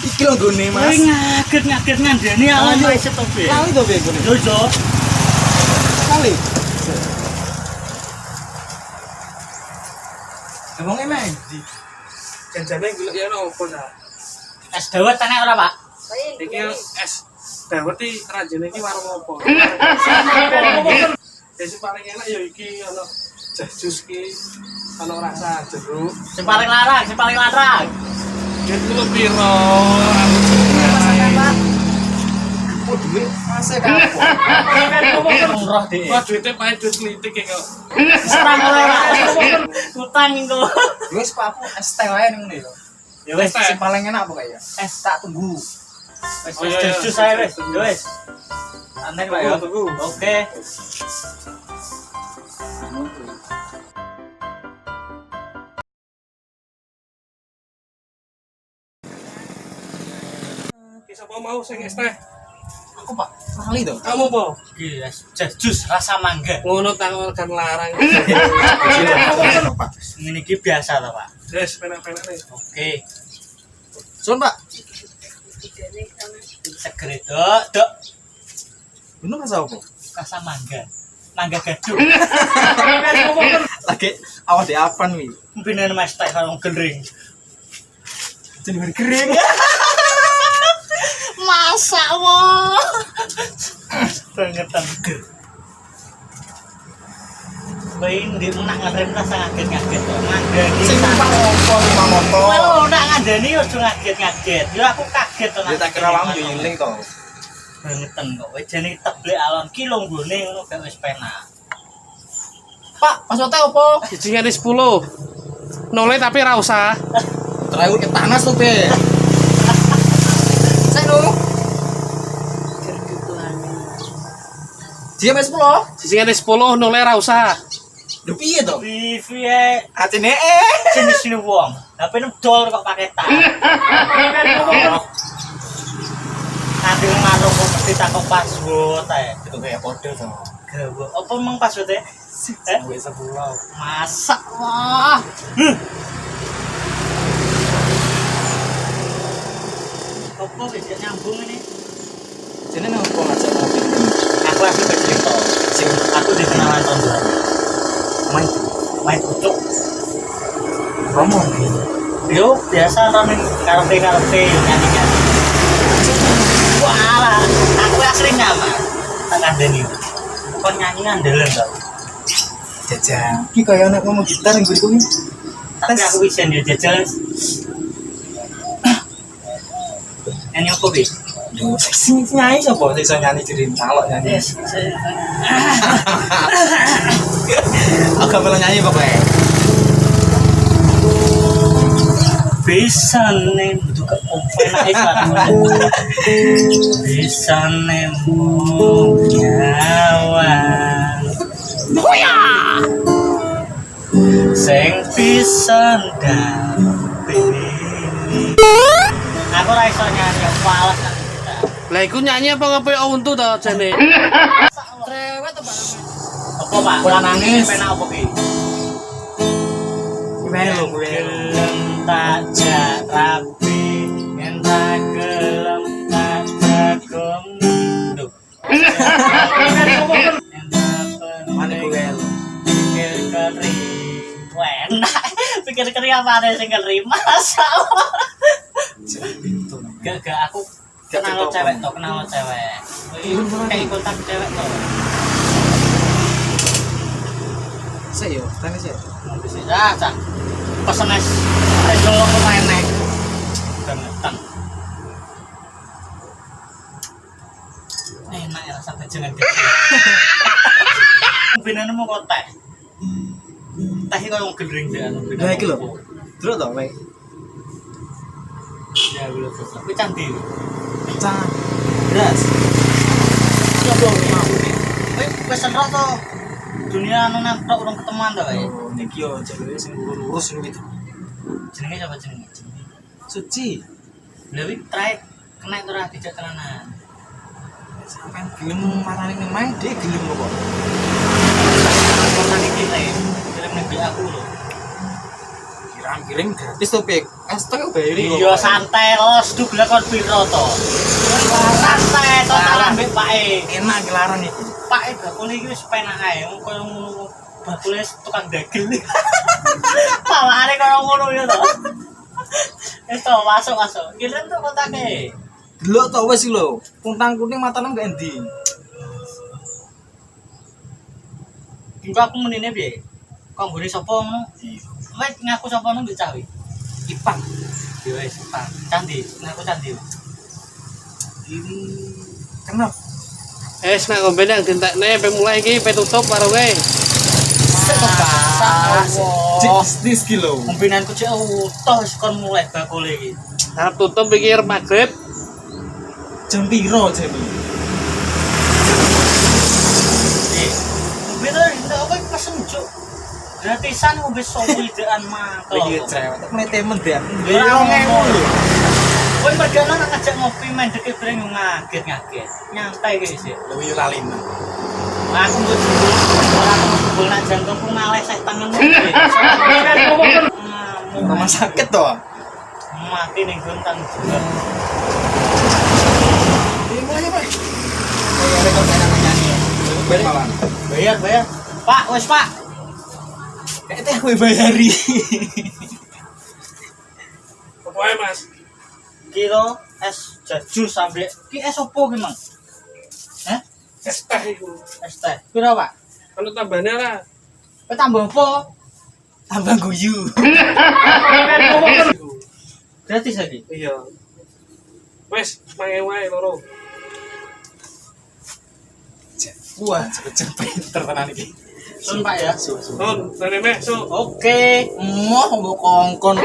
Iki lho gone, Mas. Kowe ngaget ngandani alam wis to, Be. Kali to, Be, gone. Lho, Jo. Kali. Emangnya main di janjane golek ya opo ta? Es dawet tenek ora, Pak? Iki es dawet iki rajane iki warung opo? Sing paling enak ya iki ana jus iki ana rasa jeruk. Sing paling larang. Jet lu piro? Oh, duit mase kapo. Roh dhek. Wah, duite pae duit klitik kok. Serang ora. Utang engko. Wis Pak, aku es teh wae ning ngene lho. Ya wis Sing paling enak apa ya? Es tak tunggu. wis Oh, iya, jus ae wis. Ya wis. Santai, Pak ya. Tunggu. Oke. Ki sapa mau sing es teh? Aku Pak, kali to. Kamu po? Iki jus rasa mangga. Ngono tanggal kan larang. Ngene iki biasa to, Pak. Wes penak-penak nih. Oke. Sun, Pak. Seger dok. Bener rasa apa? Rasa mangga. Mangga gadung. Lagi awak di apan wi. Bener Mas teh karo gering. Jenenge kering. Masa wah. Bangetan. Bain di nak ngerem rasa ngaget-ngaget to. Ngandani Sing numpak opo lima motor. Well, nak ngandani ojo ngaget-ngaget. Yo aku kaget to Dia tak kira wong yo iling to. bangetan kok. Wis jane teblek alon ki lho nggone ngono gak wis penak. Pak, maksudnya opo? Sijine 10. Noleh tapi ra usah. Terakhir ke panas tuh, Be. Saya dulu. Dia mes 10. Sijine 10 noleh ra usah. Lho piye to? Piye Atine sini wong. HP dol kok paketan. Nanti malu kok ditakok password ae. itu kayak kode to. Gawe. Apa meng password e? Wis 10. Masak wah. Apa bisa nyambung ini? Jene nang opo ngajak mobil. Aku asli bercerita. Sing Aku dikenalan tahun lalu. Main kucuk. promo. Yo biasa ramen karepe nyanyi-nyanyi. Walah, aku asli nyaman. Tak ngandani. Kon nyanyi ngandelen to. Jajang. Iki kaya anak ngomong gitar yang beriku ini. Tapi aku bisa dia jajal. Nyanyi apa bi? Yo, sing nyanyi sapa? Sing iso nyanyi jadi calok nyanyi. Yes. Aku gak pernah nyanyi pokoknya. Bisa nih, butuh kepenak iklan. Bisa nih nyawan. Hoya. Sing pisan dampingi. Aku ra iso nyanyi, males nang kita. Lah iku nyanyi apa ngopi untu to jane? Rewet to, Pak. Apa Pak? Ora nangis. Penak apa ki? Melu, Gelem tak jak rapi, yen tak gelem tak jagung. Duh. Mana gue melu. Pikir keri. Enak. Pikir keri apa ada sing keri masa. Gak aku kenal cewek to, kenal cewek. Kayak kontak cewek to. Saya yo, tanya saya. Mau bisa cak. Pesen es jolok lumayan naik. Bangetan. Enak ya rasa bajangan gitu. Binane mau kok teh. Teh iki koyo gendring deh anu. Nah, iki lho. Terus to, Pak. Ya lho terus. Kuwi cantik. Cah. Beras. Ya dong mau. Wis senro to. Dunia anu nantok urung ketemuan to kae. Oh, niki yo jalure sing lurus niku. Jenenge sapa jenenge? Suci. Lha wi trae kena itu ora dijak tenanan. Sampeyan gelem marani nemae, dhek gelem kok. Konan iki teh. Kirim nek aku lho. Kirim gratis to, Pik. es teh bayari. Iya santai los du gelek kon piro to. Santai total ambek Pake. Enak gelaran iki. Pake bakul iki wis penak ae. Wong koyo ngono bakule tukang dagel. Pawakane koyo ngono ya to. Wis to masuk. Kirim tuh kontake. Delok to wis lho. Kuntang-kunting matane gak endi. Engko aku menine piye? Kok nggone sapa ngono? Wes ngaku sapa ngono mbek cawe. Ipan. Ya wis, Pak. Candi, ngaku candi. Ini kenapa? Nek ngombe nang dintekne pe mulai iki pe tutup karo kowe. Bisnis kilo. Kombinanku cek utuh wis kon mulai bakul iki. Arep tutup iki arep magrib. Jam piro jane? Ngombe to ndak apa pesen juk. Gratisan ngombe sowidean mangkel. Iya cewek. Mulai temen dia. Ya ngono. Kowe padahal nak ngajak ngopi mendeke breng ngaget-ngaget. Nyantai iki sih. Luwi lalin. Aku mbok ora kumpul nak jangkepku ngaleh seh tanganmu. Rumah sakit toh. Mati ning gontan juga. Ini aja, Pak. Bayar kok enak nyanyi. Bayar malam. Bayar. Pak, wis Pak. Kayak kowe bayari. Apa ae, Mas? Kilo es jaju sampe ki es opo ki, Mang? Hah? Es teh iku. Es teh. Piro, Pak? Ono tambahane ora? Kowe tambah opo? Tambah guyu. Gratis lagi. Iya. Wes, mangen wae loro. Wah, cepet pinter tenan iki. Sun Pak ya. Nun, rene mek, Su. Oke. Moh mbok kongkon.